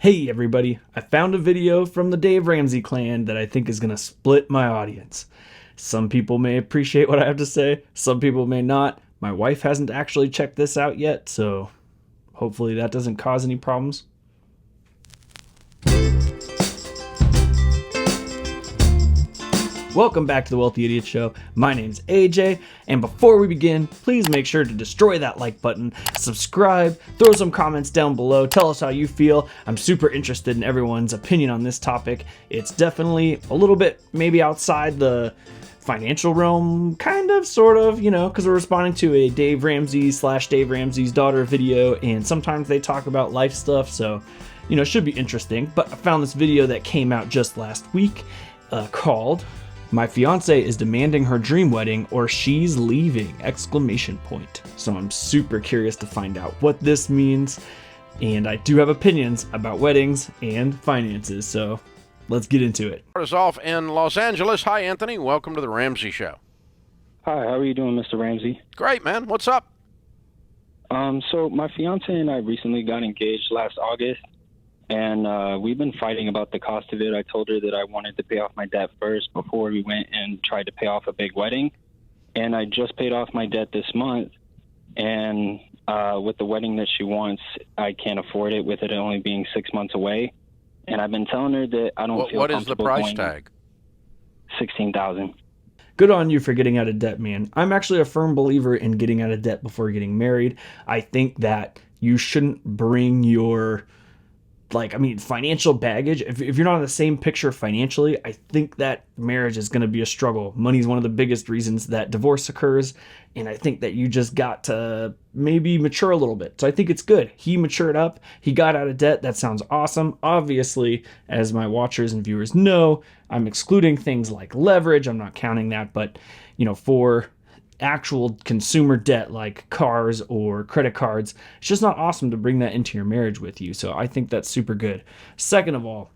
Hey everybody, I found a video from the Dave Ramsey clan that I think is going to split my audience. Some people may appreciate what I have to say, some people may not. My wife hasn't actually checked this out yet, so hopefully that doesn't cause any problems. Welcome back to the Wealthy Idiot Show. My name's AJ, and before we begin, please make sure to destroy that like button, subscribe, throw some comments down below, tell us how you feel. I'm super interested in everyone's opinion on this topic. It's definitely a little bit maybe outside the financial realm, kind of, sort of, because we're responding to a Dave Ramsey / Dave Ramsey's daughter video, and sometimes they talk about life stuff, so, it should be interesting. But I found this video that came out just last week called "My Fiancé is Demanding Her Dream Wedding or She's Leaving!" ! So I'm super curious to find out what this means, and I do have opinions about weddings and finances, so let's get into it. Start us off in Los Angeles. Hi, Anthony. Welcome to the Ramsey Show. Hi, how are you doing, Mr. Ramsey? Great, man. What's up? So my fiance and I recently got engaged last August, and we've been fighting about the cost of it. I told her that I wanted to pay off my debt first before we went and tried to pay off a big wedding. And I just paid off my debt this month, and with the wedding that she wants, I can't afford it with it only being 6 months away. And I've been telling her that I don't feel What is the comfortable price going tag? $16,000. Good on you for getting out of debt, man. I'm actually a firm believer in getting out of debt before getting married. I think that you shouldn't bring your financial baggage. If you're not in the same picture financially, I think that marriage is going to be a struggle. Money is one of the biggest reasons that divorce occurs, and I think that you just got to maybe mature a little bit. So I think it's good. He matured up. He got out of debt. That sounds awesome. Obviously, as my watchers and viewers know, I'm excluding things like leverage. I'm not counting that, but for actual consumer debt like cars or credit cards, it's just not awesome to bring that into your marriage with you. So I think that's super good. Second of all,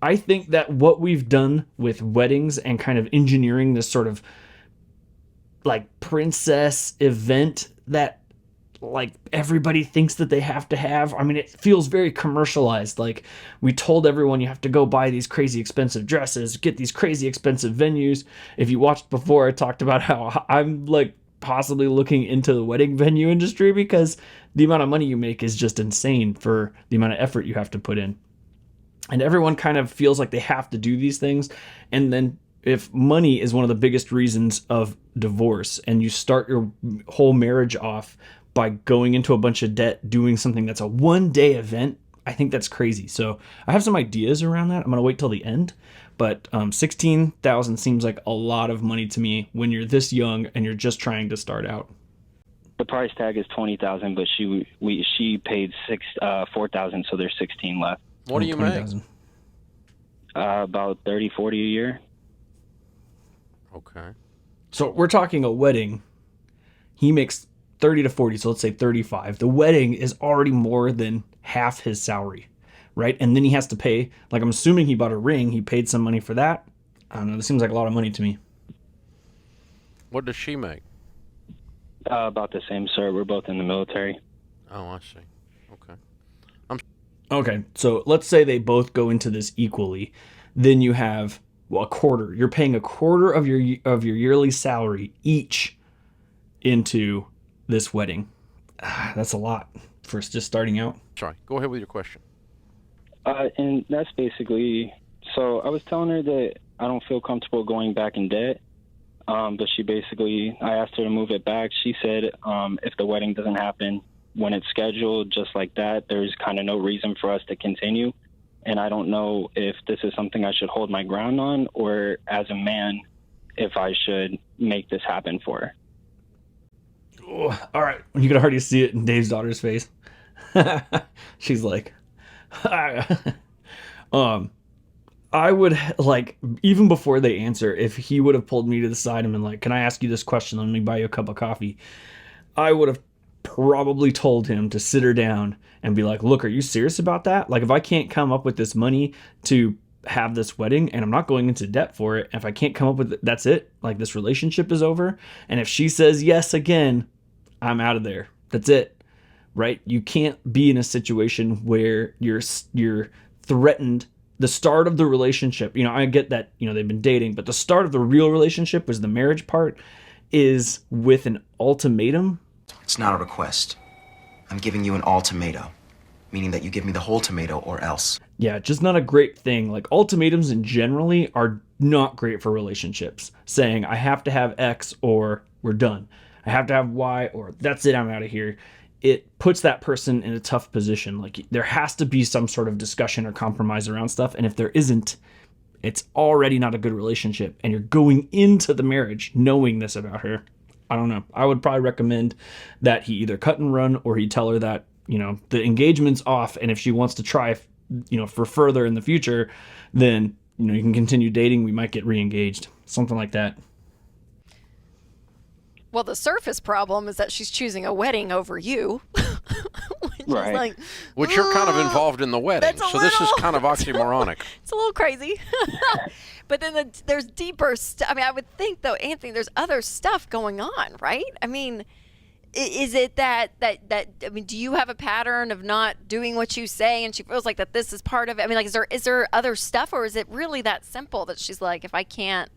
I think that what we've done with weddings and kind of engineering this sort of princess event that everybody thinks that they have to have. I mean, it feels very commercialized. We told everyone you have to go buy these crazy expensive dresses, get these crazy expensive venues. If you watched before, I talked about how I'm possibly looking into the wedding venue industry because the amount of money you make is just insane for the amount of effort you have to put in. And everyone kind of feels like they have to do these things. And then if money is one of the biggest reasons of divorce and you start your whole marriage off by going into a bunch of debt, doing something that's a one-day event, I think that's crazy. So I have some ideas around that. I'm going to wait till the end. But $16,000 seems like a lot of money to me when you're this young and you're just trying to start out. The price tag is $20,000, but she paid $4,000, so there's $16,000 left. What do you make? About $30,000, $40,000 a year. Okay. So we're talking a wedding. He makes 30 to 40, so let's say 35. The wedding is already more than half his salary, right? And then he has to pay, I'm assuming he bought a ring. He paid some money for that. I don't know. This seems like a lot of money to me. What does she make? About the same, sir. We're both in the military. Oh, I see. Okay. Okay, so let's say they both go into this equally. Then you have a quarter. You're paying a quarter of your yearly salary each into this wedding. That's a lot for just starting out. Sorry. Go ahead with your question. And that's basically, so I was telling her that I don't feel comfortable going back in debt. But I asked her to move it back. She said if the wedding doesn't happen when it's scheduled just like that, there's kind of no reason for us to continue. And I don't know if this is something I should hold my ground on, or as a man, if I should make this happen for her. Oh, all right. You can already see it in Dave's daughter's face. She's like, I would even before they answer, if he would have pulled me to the side and been like, "Can I ask you this question? Let me buy you a cup of coffee." I would have probably told him to sit her down and be like, "Look, are you serious about that? If I can't come up with this money to have this wedding and I'm not going into debt for it, if I can't come up with it, that's it. This relationship is over. And if she says yes again, I'm out of there. That's it." Right? You can't be in a situation where you're threatened the start of the relationship. I get that, they've been dating, but the start of the real relationship was the marriage part, is with an ultimatum. It's not a request. I'm giving you an ultimatum, meaning that you give me the whole tomato or else. Yeah, just not a great thing. Like, ultimatums in generally are not great for relationships. Saying, I have to have X or we're done. I have to have Y or that's it, I'm out of here. It puts that person in a tough position. Like, there has to be some sort of discussion or compromise around stuff. And if there isn't, it's already not a good relationship. And you're going into the marriage knowing this about her. I don't know. I would probably recommend that he either cut and run or he tell her that, the engagement's off. And if she wants to try, for further in the future, then, you can continue dating. We might get re-engaged. Something like that. Well, the surface problem is that she's choosing a wedding over you. Right. Which you're kind of involved in the wedding. So this is kind of oxymoronic. It's a little crazy. But then there's deeper stuff. I mean, I would think, though, Anthony, there's other stuff going on, right? I mean, is it that do you have a pattern of not doing what you say and she feels like that this is part of it? I mean, like, is there other stuff, or is it really that simple that she's like, if I can't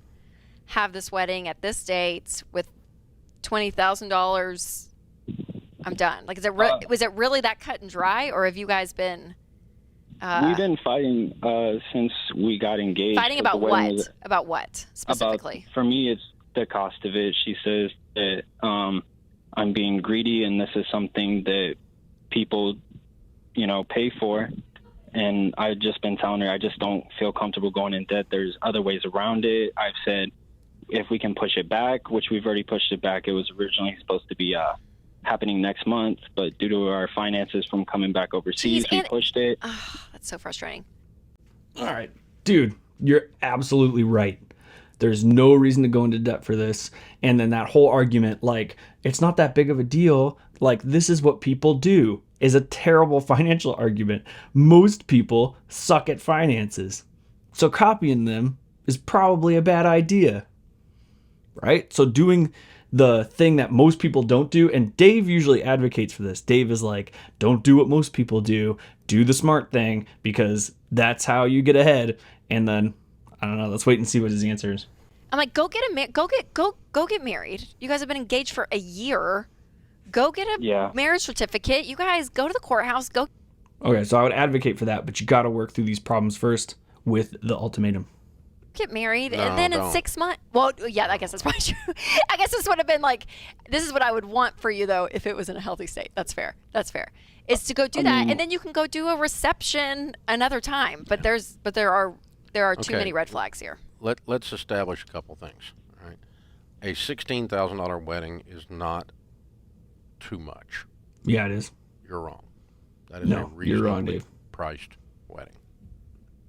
have this wedding at this date with $20,000, I'm done? Like, was it really that cut and dry, or have you guys been? We've been fighting since we got engaged. Fighting about what? About what specifically? For me, it's the cost of it. She says that I'm being greedy, and this is something that people, pay for. And I've just been telling her I just don't feel comfortable going in debt. There's other ways around it. I've said if we can push it back, which we've already pushed it back. It was originally supposed to be happening next month, but due to our finances from coming back overseas, we pushed it. Oh, that's so frustrating. All right, dude, you're absolutely right. There's no reason to go into debt for this. And then that whole argument, like, it's not that big of a deal, like, this is what people do, is a terrible financial argument. Most people suck at finances. So copying them is probably a bad idea, right? So doing the thing that most people don't do, and Dave usually advocates for this. Dave is like, don't do what most people do the smart thing, because that's how you get ahead. And then, I don't know, let's wait and see what his answer is. I'm like, go get married. You guys have been engaged for a year. Go get a marriage certificate. You guys go to the courthouse. Go. Okay, so I would advocate for that, but you got to work through these problems first with the ultimatum. Get married, and then in 6 months. Well, yeah, I guess that's probably true. I guess this would have been like, this is what I would want for you, though, if it was in a healthy state. That's fair. Is to go do that, and then you can go do a reception another time. But there are too many red flags here. Let's establish a couple things. All right, a $16,000 wedding is not too much. Yeah, it is. You're wrong. That is a reasonably priced wedding.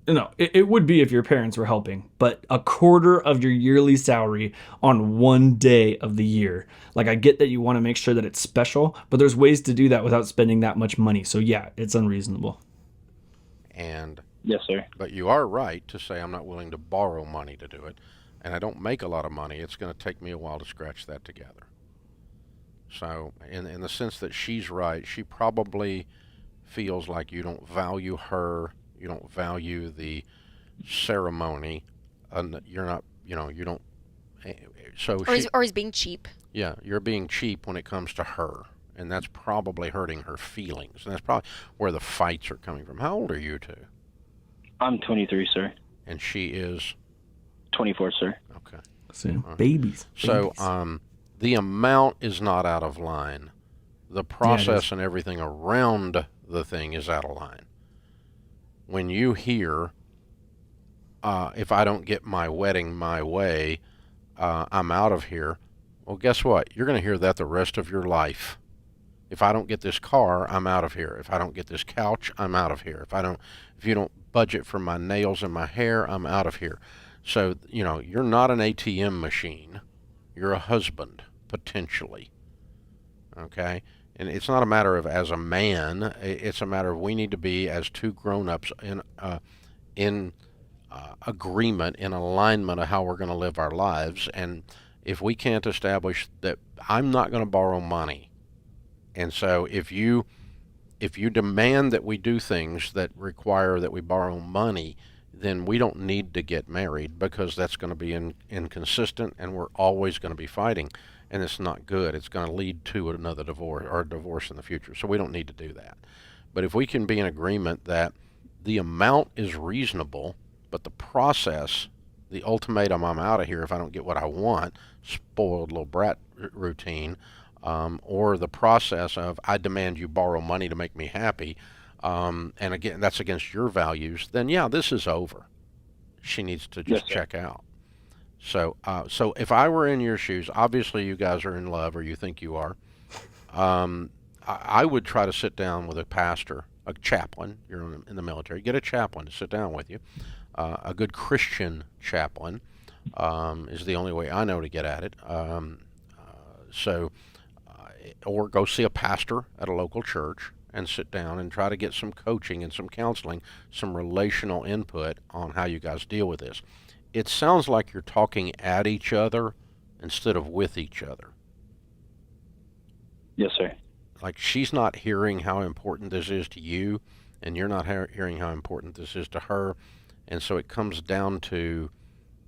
No, it would be if your parents were helping, but a quarter of your yearly salary on one day of the year. Like, I get that you want to make sure that it's special, but there's ways to do that without spending that much money. So yeah, it's unreasonable. And yes, sir. But you are right to say I'm not willing to borrow money to do it, and I don't make a lot of money. It's going to take me a while to scratch that together. So in the sense that she's right, she probably feels like you don't value her. You don't value the ceremony, and you're not, you don't. So or he's being cheap. Yeah, you're being cheap when it comes to her, and that's probably hurting her feelings, and that's probably where the fights are coming from. How old are you two? I'm 23, sir. And she is 24, sir. Okay. So, babies. So, the amount is not out of line. The process and everything around the thing is out of line. When you hear, if I don't get my wedding my way, I'm out of here. Well, guess what? You're going to hear that the rest of your life. If I don't get this car, I'm out of here. If I don't get this couch, I'm out of here. If you don't budget for my nails and my hair, I'm out of here. So, you're not an ATM machine. You're a husband, potentially. Okay? And it's not a matter of as a man. It's a matter of we need to be as two grown-ups in agreement, in alignment of how we're going to live our lives. And if we can't establish that I'm not going to borrow money, and so if if you demand that we do things that require that we borrow money, then we don't need to get married, because that's going to be inconsistent, and we're always going to be fighting, and it's not good. It's going to lead to another divorce or a divorce in the future. So we don't need to do that. But if we can be in agreement that the amount is reasonable, but the process, the ultimatum, I'm out of here if I don't get what I want, spoiled little brat routine, or the process of I demand you borrow money to make me happy, and again, that's against your values, then yeah, this is over. She needs to just check out. So if I were in your shoes, obviously you guys are in love, or you think you are, I would try to sit down with a pastor, a chaplain. You're in the military. Get a chaplain to sit down with you. A good Christian chaplain is the only way I know to get at it. Or go see a pastor at a local church and sit down and try to get some coaching and some counseling, some relational input on how you guys deal with this. It sounds like you're talking at each other instead of with each other. Yes, sir. Like, she's not hearing how important this is to you, and you're not hearing how important this is to her. And so it comes down to,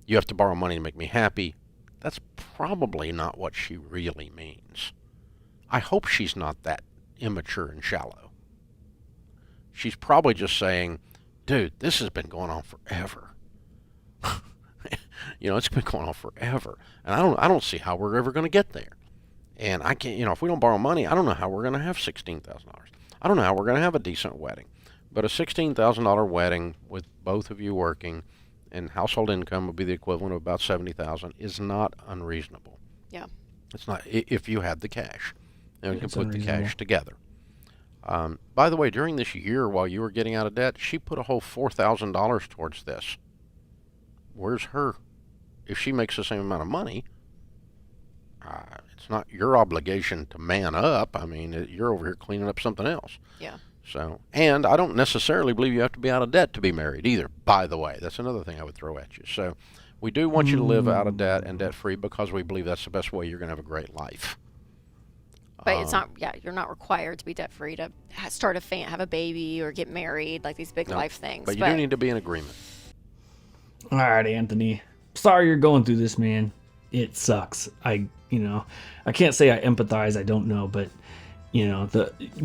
you have to borrow money to make me happy. That's probably not what she really means. I hope she's not that immature and shallow. She's probably just saying, dude, this has been going on forever. It's been going on forever. And I don't see how we're ever going to get there. And I can't, if we don't borrow money, I don't know how we're going to have $16,000. I don't know how we're going to have a decent wedding. But a $16,000 wedding with both of you working, and household income would be the equivalent of about $70,000, is not unreasonable. Yeah. It's not, if you had the cash. And we can put the cash together. By the way, during this year while you were getting out of debt, she put a whole $4,000 towards this. Where's her? If she makes the same amount of money, it's not your obligation to man up. I mean, you're over here cleaning up something else. Yeah. So, and I don't necessarily believe you have to be out of debt to be married either, by the way. That's another thing I would throw at you. So we do want you to live out of debt and debt-free, because we believe that's the best way you're going to have a great life. But it's not, you're not required to be debt-free to start have a baby or get married, like these big life things. But you do need to be in agreement. All right, Anthony. Sorry you're going through this, man. It sucks. I can't say I empathize. I don't know, but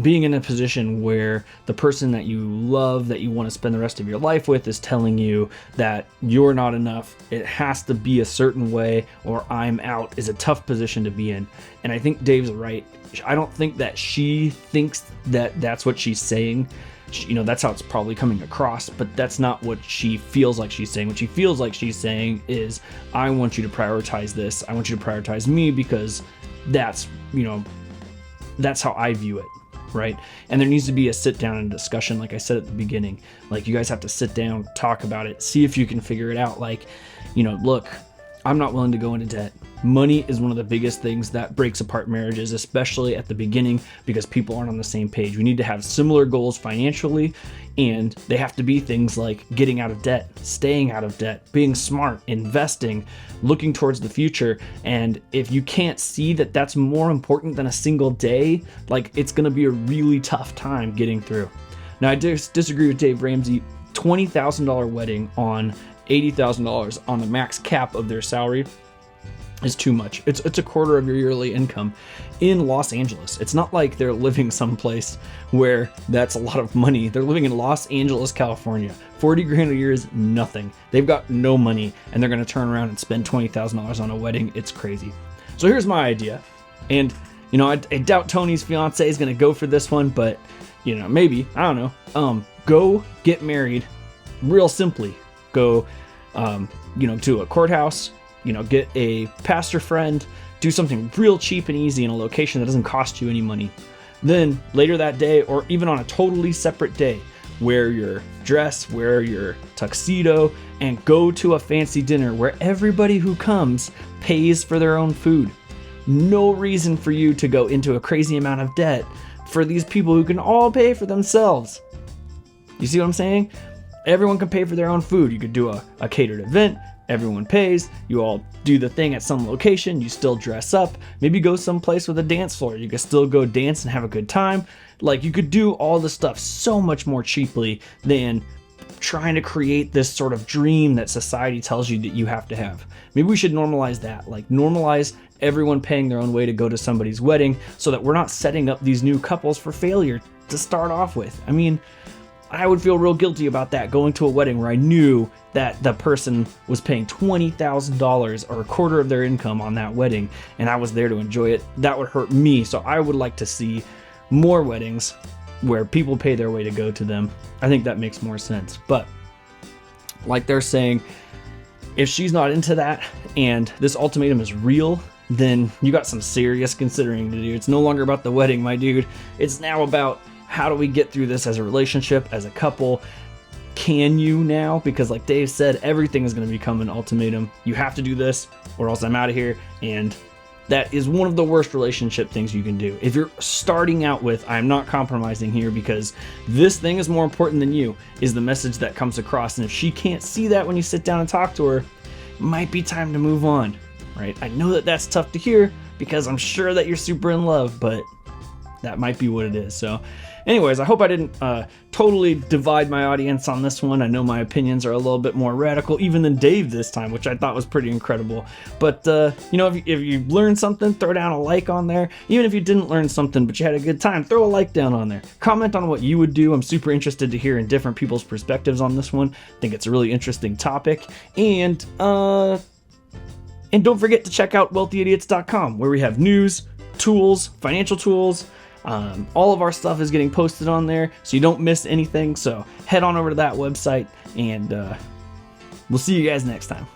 being in a position where the person that you love, that you want to spend the rest of your life with, is telling you that you're not enough, it has to be a certain way, or I'm out, is a tough position to be in. And I think Dave's right. I don't think that she thinks that that's what she's saying. That's how it's probably coming across, but that's not what she feels like she's saying. What she feels like she's saying is, I want you to prioritize this. I want you to prioritize me, because that's how I view it, right? And there needs to be a sit down and discussion, like I said at the beginning. Like, you guys have to sit down, talk about it, see if you can figure it out. Like, look, I'm not willing to go into debt. Money is one of the biggest things that breaks apart marriages, especially at the beginning, because people aren't on the same page. We need to have similar goals financially, and they have to be things like getting out of debt, staying out of debt, being smart, investing, looking towards the future. And if you can't see that that's more important than a single day, like, it's going to be a really tough time getting through. Now, I disagree with Dave Ramsey. $20,000 wedding on $80,000 on the max cap of their salary is too much. It's a quarter of your yearly income in Los Angeles. It's not like they're living someplace where that's a lot of money. They're living in Los Angeles, California. 40 grand a year is nothing. They've got no money, and they're going to turn around and spend $20,000 on a wedding. It's crazy. So here's my idea. And, I doubt Tony's fiance is going to go for this one, but, maybe. I don't know. Go get married real simply. Go, to a courthouse, get a pastor friend, do something real cheap and easy in a location that doesn't cost you any money. Then later that day, or even on a totally separate day, wear your dress, wear your tuxedo, and go to a fancy dinner where everybody who comes pays for their own food. No reason for you to go into a crazy amount of debt for these people who can all pay for themselves. You see what I'm saying? everyone can pay for their own food. You could do a catered event. Everyone pays. You all do the thing at some location. You still dress up. Maybe go someplace with a dance floor. You could still go dance and have a good time. Like, you could do all this stuff so much more cheaply than trying to create this sort of dream that society tells you that you have to have. Maybe we should normalize that. Like, normalize everyone paying their own way to go to somebody's wedding so that we're not setting up these new couples for failure to start off with. I mean, I would feel real guilty about that, going to a wedding where I knew that the person was paying $20,000 or a quarter of their income on that wedding, and I was there to enjoy it. That would hurt me. So I would like to see more weddings where people pay their way to go to them. I think that makes more sense. But like they're saying, if she's not into that and this ultimatum is real, then you got some serious considering to do. It's no longer about the wedding, my dude. It's now about, how do we get through this as a relationship, as a couple? Can you now? Because like Dave said, everything is going to become an ultimatum. You have to do this or else I'm out of here. And that is one of the worst relationship things you can do. If you're starting out with, I'm not compromising here because this thing is more important than you, is the message that comes across. And if she can't see that when you sit down and talk to her, it might be time to move on, right? I know that that's tough to hear because I'm sure that you're super in love, but that might be what it is. So anyways, I hope I didn't totally divide my audience on this one. I know my opinions are a little bit more radical, even than Dave this time, which I thought was pretty incredible. But, you know, if you learned something, throw down a like on there. Even if you didn't learn something, but you had a good time, throw a like down on there. Comment on what you would do. I'm super interested to hear in different people's perspectives on this one. I think it's a really interesting topic. And don't forget to check out wealthyidiots.com, where we have news, tools, financial tools. All of our stuff is getting posted on there, so you don't miss anything. So head on over to that website, and we'll see you guys next time.